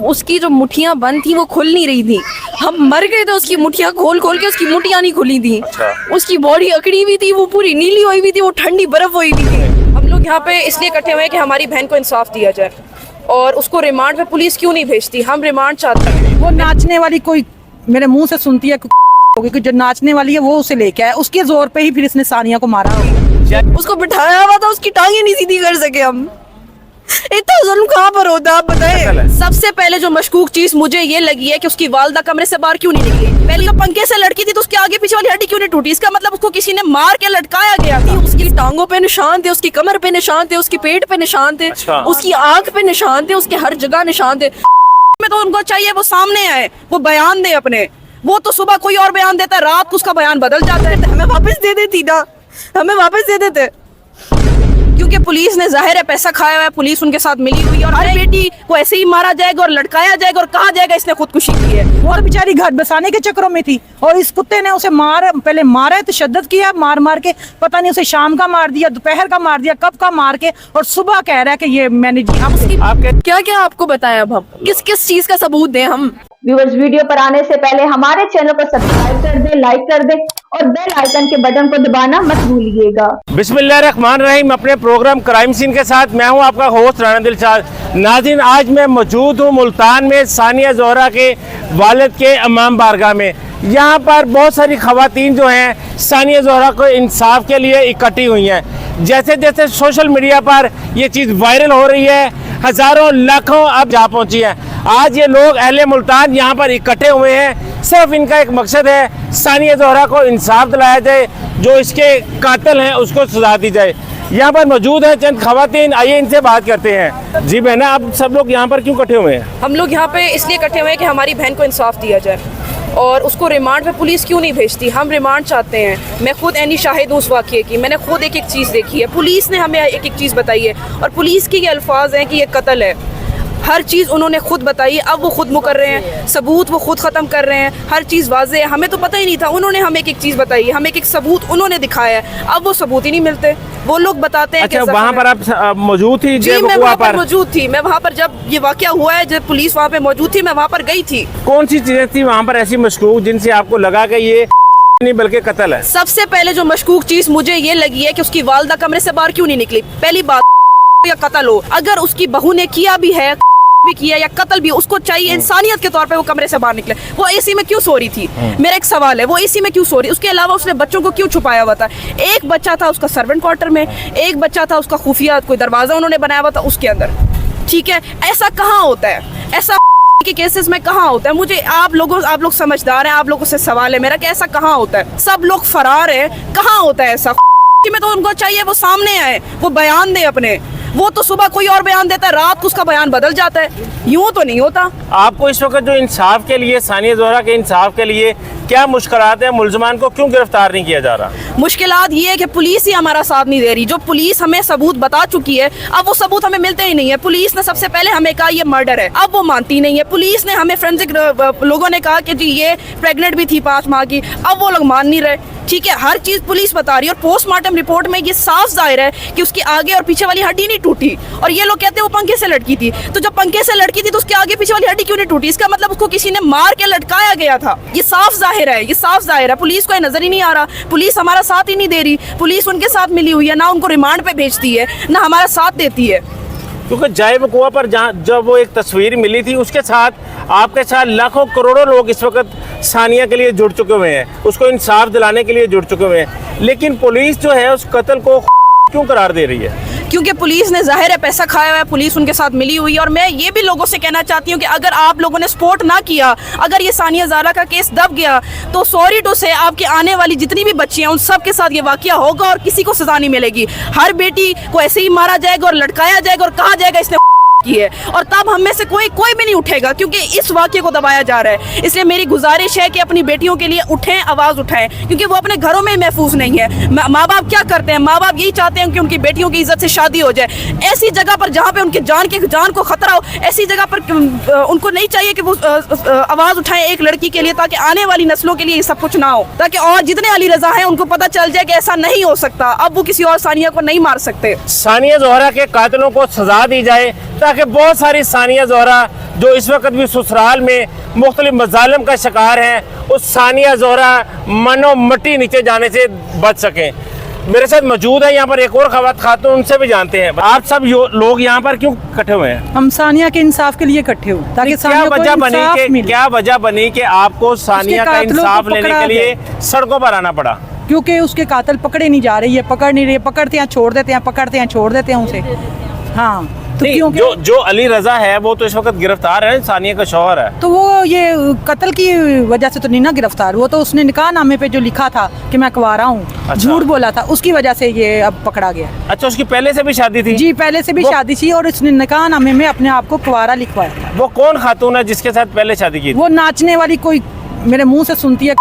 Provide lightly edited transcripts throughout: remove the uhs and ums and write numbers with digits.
उसकी जो मुठियां बंद थी वो खुल नहीं रही थी। हम मर गए थे उसकी मुठियां खोल खोल के, उसकी मुठियां नहीं खुली थी। उसकी बॉडी अकड़ी हुई थी, वो पूरी नीली हुई हुई थी, वो ठंडी बर्फ हुई हुई थी। हम लोग यहाँ पे इसलिए इकट्ठे हुए हैं कि हमारी बहन को इंसाफ दिया जाए और उसको रिमांड पे पुलिस क्यों नहीं भेजती। हम रिमांड चाहते हैं। वो नाचने वाली कोई मेरे मुंह से सुनती है कि जो नाचने वाली है वो उसे लेके आए, उसके जोर पे ही फिर इसने सानिया को मारा। उसको बिठाया हुआ था, उसकी टांगे नहीं सीधी कर सके हम। इतना जुल्म कहाँ पर होता है आप बताएं। सबसे पहले जो मशकूक चीज मुझे ये लगी है कि उसकी वालदा कमरे से बाहर क्यों नहीं निकली। पहले तो पंखे से लड़की थी तो उसके आगे पीछे वाली हड्डी क्यों नहीं टूटी। इसका मतलब उसको किसी ने मार के लटकाया गया था। उसकी टांगों पे निशान थे, उसकी कमर पे निशान थे, उसकी पेट पे निशान थे, उसकी आंख पे निशान थे, उसके हर जगह निशान थे। में तो उनको चाहिए वो सामने आए, वो बयान दे अपने। वो तो सुबह कोई और बयान देता है, रात को उसका बयान बदल जाता है। हमें वापस दे देती ना, हमें वापस दे देते, क्योंकि पुलिस ने जाहिर है पैसा खाया हुआ है, पुलिस उनके साथ मिली हुई है। और हर बेटी को ऐसे ही मारा जाएगा और लटकाया जाएगा और कहा जाएगा इसने खुदकुशी की है। वो तो बेचारी घर बसाने के चक्करों में थी और इस कुत्ते ने उसे पहले मारा है, तशद्दुद किया, मार मार के पता नहीं उसे शाम का मार दिया, दोपहर का मार दिया, कब का मार के, और सुबह कह रहा है कि ये मैंने क्या क्या आपको बताया। अब हम किस किस चीज का सबूत दें हम। व्यूअर्स, वीडियो पर आने से पहले हमारे चैनल को सब्सक्राइब कर दें, लाइक कर दें और बेल आइकन के बटन को दबाना मत भूलिएगा। बिस्मिल्लाहिर्रहमानिर्रहीम। अपने प्रोग्राम क्राइम सीन के साथ मैं हूं आपका होस्ट राना दिलशाद। नाज़रीन, आज मैं मौजूद हूं मुल्तान में सानिया ज़ोहरा के वालिद के इमाम बारगाह में। यहां पर बहुत सारी ख़वातीन जो हैं सानिया ज़ोहरा को इंसाफ के लिए इकट्ठी हुई हैं। जैसे जैसे सोशल मीडिया पर ये चीज़ वायरल हो रही है, हज़ारों लाखों अब जा पहुँची है। आज ये लोग अहले मुल्तान यहाँ पर इकट्ठे हुए हैं। सिर्फ इनका एक मकसद है, सानिया ज़ोहरा को इंसाफ दिलाया जाए, जो इसके कातिल हैं उसको सजा दी जाए। यहाँ पर मौजूद हैं चंद खवातीन, आइए इनसे बात करते हैं। जी बहना, आप सब लोग यहाँ पर क्यों इकट्ठे हुए हैं? हम लोग यहाँ पे इसलिए इकट्ठे हुए हैं कि हमारी बहन को इंसाफ दिया जाए और उसको रिमांड पे पुलिस क्यों नहीं भेजती। हम रिमांड चाहते हैं। मैं खुद ऐनी शाहिद हूँ उस वाक़ये की। मैंने खुद एक एक चीज़ देखी है, पुलिस ने हमें एक एक चीज़ बताई है और पुलिस के ये अल्फाज हैं कि ये कत्ल है। हर चीज़ उन्होंने खुद बताई है। अब वो खुद मुकर रहे हैं, सबूत वो खुद ख़त्म कर रहे हैं, हर चीज़ वाज़े है। हमें तो पता ही नहीं था, उन्होंने हमें एक एक चीज़ बताई है, हमें एक एक सबूत उन्होंने दिखाया है। अब वो सबूत ही नहीं मिलते। वो लोग बताते हैं। अच्छा, वहाँ पर आप मौजूद थी? जी, मैं वहाँ पर मौजूद थी। मैं वहाँ पर जब ये वाक़या हुआ है, जब पुलिस वहाँ पे मौजूद थी, मैं वहाँ पर गई थी। कौन सी चीज़ें थी वहाँ पर ऐसी मशकूक जिनसे आपको लगा कि ये नहीं बल्कि कत्ल है? सबसे पहले जो मशकूक चीज़ मुझे ये लगी है कि उसकी वालदा कमरे से बाहर क्यों नहीं निकली। पहली बात, या कत्ल हो, अगर उसकी बहू ने किया भी है भी किया या कत्ल भी, उसको चाहिए इंसानियत के तौर पे वो कमरे से बाहर निकले। वो एसी में क्यों सो रही थी? मेरा एक सवाल है, वो एसी में क्यों सो रही? उसके अलावा उसने बच्चों को क्यों छुपाया हुआ था? एक बच्चा था उसका सर्वेंट क्वार्टर में, एक बच्चा था उसका खुफिया कोई दरवाजा उन्होंने बनाया हुआ था उसके अंदर। ठीक है, ऐसा कहाँ होता है? ऐसा के केसेस में कहाँ होता है? मुझे आप लोग समझदार हैं, आप लोगों से सवाल है मेरा कि ऐसा कहाँ होता है? सब लोग फरार है, कहाँ होता है ऐसा? में तो उनको चाहिए वो सामने आए, वो बयान दे अपने। वो तो सुबह कोई और बयान देता है, रात को उसका बयान बदल जाता है। यूं तो नहीं होता। आपको इस वक्त जो इंसाफ के लिए, सानिया ज़ोहरा के इंसाफ के लिए क्या मुश्किलात है? मुल्ज़मान को क्यों गिरफ्तार नहीं किया जा रहा? मुश्किलात ये है कि पुलिस ही हमारा साथ नहीं दे रही। जो पुलिस हमें सबूत बता चुकी है, अब वो सबूत हमें मिलते ही नहीं है। पुलिस ने सबसे पहले हमें कहा ये मर्डर है, अब वो मानती नहीं है। पुलिस ने हमें फोरेंसिक लोगों ने कहा कि जी ये प्रेग्नेंट भी थी 5 माह की, अब वो लोग मान नहीं रहे। ठीक है, हर चीज पुलिस बता रही है और पोस्टमार्टम रिपोर्ट में ये साफ जाहिर है कि उसकी आगे और पीछे वाली हड्डी नहीं टूटी। और ये लोग कहते हैं वो पंखे से लटकी थी, तो जब पंखे से लटकी थी तो उसके आगे पीछे वाली हड्डी क्यों नहीं टूटी? इसका मतलब उसको किसी ने मार के लटकाया गया था। ये साफ जाहिर है, ये साफ जाहिर है। पुलिस को ये नजर ही नहीं आ रहा, पुलिस हमारा साथ ही नहीं दे रही। पुलिस उनके साथ मिली हुई है, ना उनको रिमांड पे भेजती है, ना हमारा साथ देती है। क्योंकि जाए वकुआ पर जब वो एक तस्वीर मिली थी, उसके साथ आपके साथ लाखों करोड़ों लोग इस वक्त सानिया के लिए जुड़ चुके हुए हैं, उसको इंसाफ दिलाने के लिए जुड़ चुके हुए हैं। लेकिन पुलिस जो है उस कत्ल को क्यों करार दे रही है? क्योंकि पुलिस ने जाहिर है पैसा खाया हुआ है, पुलिस उनके साथ मिली हुई है। और मैं ये भी लोगों से कहना चाहती हूँ कि अगर आप लोगों ने सपोर्ट ना किया, अगर ये सानिया ज़ोहरा का केस दब गया, तो सॉरी टू से आपकी आने वाली जितनी भी बच्चियाँ उन सब के साथ ये वाकया होगा और किसी को सजा नहीं मिलेगी। हर बेटी को ऐसे ही मारा जाएगा और लटकाया जाएगा और कहा जाएगा इसने की है, और तब हम में से कोई भी नहीं उठेगा, क्योंकि इस वाक्य को दबाया जा रहा है। इसलिए मेरी गुजारिश है कि अपनी बेटियों के लिए उठें, आवाज़ उठाएं, क्योंकि वो अपने घरों में महफूज नहीं है। माँ बाप क्या करते हैं? माँ बाप यही चाहते हैं कि उनकी बेटियों की इज्जत से शादी हो जाए। ऐसी जगह पर जहाँ पे उनके जान को खतरा हो, ऐसी जगह पर उनको नहीं चाहिए कि वो आवाज़ उठाएं एक लड़की के लिए, ताकि आने वाली नस्लों के लिए ये सब कुछ ना हो, ताकि और जितने अली रजा हैं उनको पता चल जाए कि ऐसा नहीं हो सकता। अब वो किसी और सानिया को नहीं मार सकते। सानिया ज़ोहरा के कातिलों को सजा दी जाए ताकि ताकि बहुत सारी सानिया ज़ोहरा जो इस वक्त भी ससुराल में मुख्तलिफ मजालिम का शिकार हैं, उस सानिया ज़ोहरा मनो मट्टी नीचे जाने से बच सकें। मेरे साथ मौजूद है यहाँ पर एक और खातून, उनसे भी जानते हैं। आप सब लोग यहाँ पर क्यों इकट्ठे हुए हैं? हम सानिया के इंसाफ के लिए इकट्ठे हुए ताकि क्या वजह बनी कि आपको सानिया का इंसाफ लेने के लिए सड़कों पर आना पड़ा? क्योंकि उसके कातिल पकड़े नहीं जा रही है, पकड़ नहीं रही है, पकड़ते हैं छोड़ देते हैं, पकड़ते हैं छोड़ देते हैं उसे। हाँ तो क्योंकि जो अली रजा है वो तो इस वक्त गिरफ्तार है, सानिया का शौहर है, तो वो ये कत्ल की वजह से तो नहीं ना गिरफ्तार, वो तो उसने निकाह नामे पे जो लिखा था कि मैं कुंवारा हूँ, अच्छा। झूठ बोला था, उसकी वजह से ये अब पकड़ा गया। अच्छा, उसकी पहले से भी शादी थी? जी पहले से भी शादी थी और उसने निकाह नामे में अपने आप को कुंवारा लिखवाया था। वो कौन खातून है जिसके साथ पहले शादी की? वो नाचने वाली, कोई मेरे मुंह से सुनती है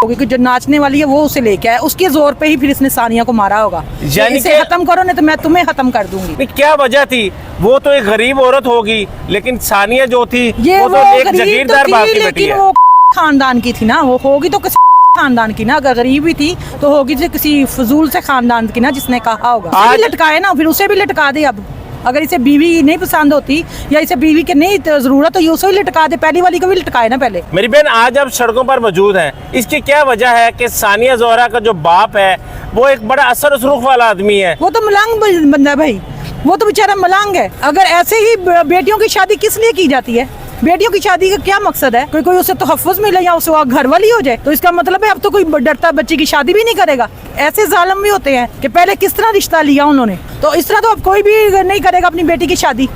कि जो नाचने वाली है वो उसे लेके आया, उसके जोर पे ही फिर इसने सानिया को मारा होगा। यानी इसे खत्म करो नहीं तो मैं तुम्हें खत्म कर दूंगी। नहीं, क्या वजह थी? वो तो एक गरीब औरत होगी, लेकिन सानिया जो थी ये वो तो एक गरीब जागीरदार तो बाप थी, की बेटी लेकिन है। वो खानदान की थी ना, वो होगी तो किसी खानदान की ना, अगर गरीब ही थी तो होगी तो किसी फजूल से खानदान की ना, जिसने कहा होगा। आज लटकाए ना, फिर उसे भी लटका दे। अब अगर इसे बीवी नहीं पसंद होती या इसे बीवी की नहीं जरूरत तो ये उसे भी लटका दे, पहली वाली को भी लटकाए ना पहले। मेरी बहन आज आप सड़कों पर मौजूद हैं, इसकी क्या वजह है कि सानिया ज़ोहरा का जो बाप है वो एक बड़ा असर उसरूख वाला आदमी है? वो तो मलांग बंदा है भाई, वो तो बेचारा मलांग है। अगर ऐसे ही बेटियों की शादी किस लिए की जाती है? बेटियों की शादी का क्या मकसद है? कोई उसे तहफ़्फ़ुज़ मिले या उसे घर वाली हो जाए, तो इसका मतलब है अब तो कोई डरता बच्ची की शादी भी नहीं करेगा। ऐसे जालिम भी होते हैं कि पहले किस तरह रिश्ता लिया उन्होंने, तो इस तरह तो अब कोई भी नहीं करेगा अपनी बेटी की शादी।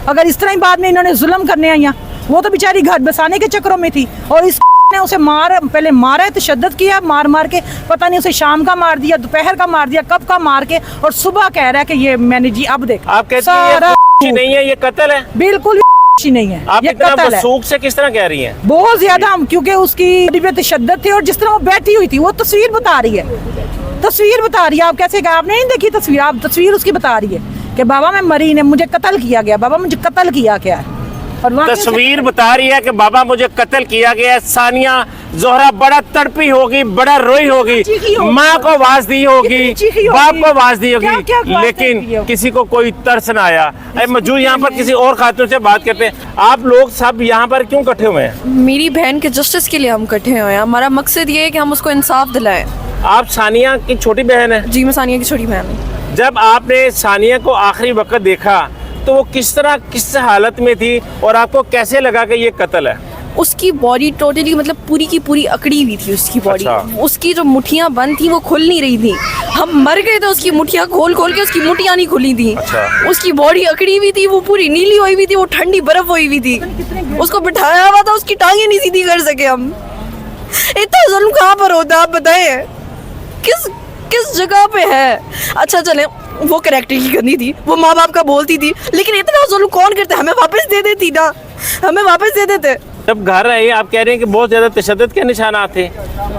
अगर इस तरह ही बाद में इन्होंने जुल्म करने आई, वो तो बेचारी घर बसाने के चक्करों में थी और इस ने उसे पहले मारा है, तशद्दुद किया, मार के पता नहीं उसे शाम का मार दिया, दोपहर का मार दिया, कब का मार के, और सुबह कह रहा है कि ये मैंने जी अब देखा। आप कहती हैं ये नहीं है, ये कत्ल है? बिल्कुल नहीं है, आप ये इतना कत्ल है। वसूख से किस तरह कह रही हैं? बहुत ज्यादा, क्योंकि उसकी तशद्दुद थी और जिस तरह वो बैठी हुई थी, वो तस्वीर बता रही है, तस्वीर बता रही है। आप कैसे कहा, आपने नहीं देखी तस्वीर? आप तस्वीर उसकी बता रही है कि बाबा मैं मरी ने, मुझे कत्ल किया गया, बाबा मुझे कत्ल किया गया। और तस्वीर बता रही है कि बाबा मुझे कत्ल किया गया है। सानिया ज़ोहरा बड़ा तड़पी होगी, बड़ा रोई होगी, माँ को आवाज दी होगी, बाप को आवाज दी होगी, लेकिन किसी को कोई तरस ना आया। मौजूद यहाँ पर किसी और खातून से बात करते हैं। आप लोग सब यहाँ पर क्यों इकट्ठे हुए हैं? मेरी बहन के जस्टिस के लिए हम इकट्ठे हुए हैं। हमारा मकसद ये है कि हम उसको इंसाफ दिलाएं। आप सानिया की छोटी बहन है? जी मैं सानिया की छोटी बहन हूँ। जब आपने सानिया को आखिरी वक्त देखा तो वो किस हालत में थी और आपको कैसे लगा कि ये कत्ल है? उसकी बॉडी टोटली मतलब पूरी की पूरी अकड़ी हुई थी। उसकी बॉडी, अच्छा। उसकी जो मुठियाँ बंद थी वो खुल नहीं रही थी। हम मर गए थे उसकी मुठियाँ खोल के, उसकी मुठियाँ नहीं खुली थी। अच्छा। उसकी बॉडी अकड़ी हुई थी, वो पूरी नीली हुई हुई थी, वो ठंडी बर्फ हुई हुई थी। उसको बिठाया हुआ था, उसकी टांगे नहीं सीधी कर सके हम। इतना जुल्म कहाँ पर होता है आप बताएं? किस जगह पे है? अच्छा चले, वो कैरेक्टर की गंदी थी, वो माँ बाप का बोलती थी, लेकिन इतना जुल्म कौन करता? हमें वापस दे देती ना, हमें वापस दे देते। जब घर आए आप कह रहे हैं कि बहुत ज्यादा तशद्दुद के निशानात थे।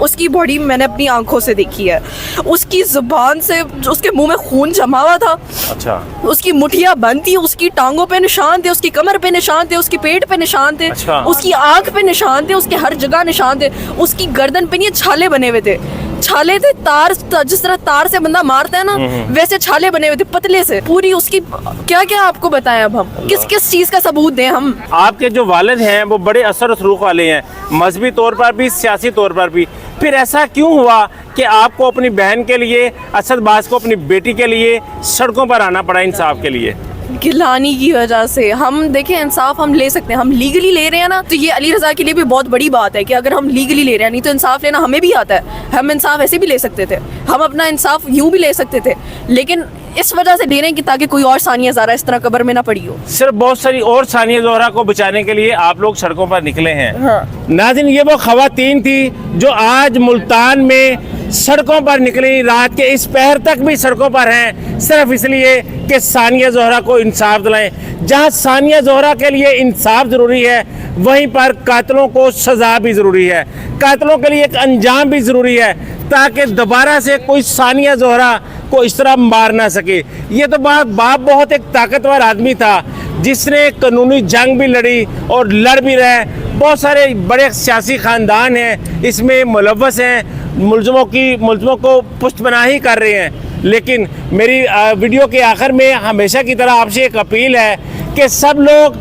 उसकी बॉडी मैंने अपनी आंखों से देखी है। उसकी जुबान से, उसके मुंह में खून जमा हुआ था। अच्छा। उसकी मुठियाँ बंद थी, उसकी टांगों पे निशान थे, उसकी कमर पे निशान थे, उसके पेट पे निशान थे। अच्छा। उसकी आंख पे निशान थे, उसके हर जगह निशान थे। उसकी गर्दन पे ये छाले बने हुए थे, छाले थे तार, जिस तरह तार से बंदा मारता है ना, वैसे छाले बने हुए थे पतले से पूरी। उसकी क्या क्या आपको बताएं अब हम, किस चीज का सबूत दें हम? आपके जो वालिद हैं वो बड़े असर सलूक वाले हैं, मजहबी तौर पर भी, सियासी तौर पर भी। फिर ऐसा क्यों हुआ कि आपको अपनी बहन के लिए, असदबाज को अपनी बेटी के लिए सड़कों पर आना पड़ा इंसाफ के लिए? गिलानी की वजह से। हम देखें, इंसाफ हम ले सकते हैं, हम लीगली ले रहे हैं ना, तो ये अली रज़ा के लिए भी बहुत बड़ी बात है कि अगर हम लीगली ले रहे हैं। नहीं तो इंसाफ लेना हमें भी आता है, हम इंसाफ ऐसे भी ले सकते थे, हम अपना इंसाफ यूं भी ले सकते थे, लेकिन इस वजह से दे रहे हैं कि ताकि कोई और सानिया ज़ोहरा इस तरह कब्र में ना पड़ी हो। सिर्फ बहुत सारी और सानिया ज़ोहरा को बचाने के लिए आप लोग सड़कों पर निकले हैं। हाँ। नाज़रीन, ये वो खवातीन थी जो आज मुल्तान में सड़कों पर निकली, रात के इस पहर तक भी सड़कों पर हैं, सिर्फ इसलिए कि सानिया ज़ोहरा को इंसाफ दिलाएं। जहां सानिया ज़ोहरा के लिए इंसाफ ज़रूरी है, वहीं पर कातिलों को सज़ा भी ज़रूरी है, कातिलों के लिए एक अंजाम भी ज़रूरी है, ताकि दोबारा से कोई सानिया ज़ोहरा को इस तरह मार ना सके। ये तो बाप बहुत एक ताकतवर आदमी था जिसने कानूनी जंग भी लड़ी और लड़ भी रहे। बहुत सारे बड़े सियासी ख़ानदान हैं इसमें मुलव्वस हैं, मुल्ज़मों को पुष्टपनाही कर रहे हैं। लेकिन मेरी वीडियो के आखिर में हमेशा की तरह आपसे एक अपील है कि सब लोग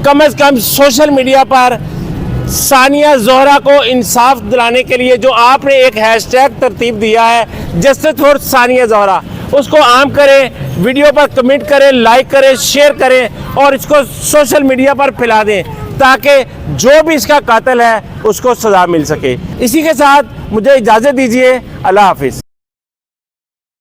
कम से कम सोशल मीडिया पर सानिया ज़ोहरा को इंसाफ दिलाने के लिए जो आपने एक हैशटैग तरतीब दिया है जस्टिस फॉर सानिया ज़ोहरा, उसको आम करें, वीडियो पर कमेंट करें, लाइक करें, शेयर करें और इसको सोशल मीडिया पर फैला दें ताकि जो भी इसका कातिल है उसको सज़ा मिल सके। इसी के साथ मुझे इजाज़त दीजिए। अल्लाह हाफिज़।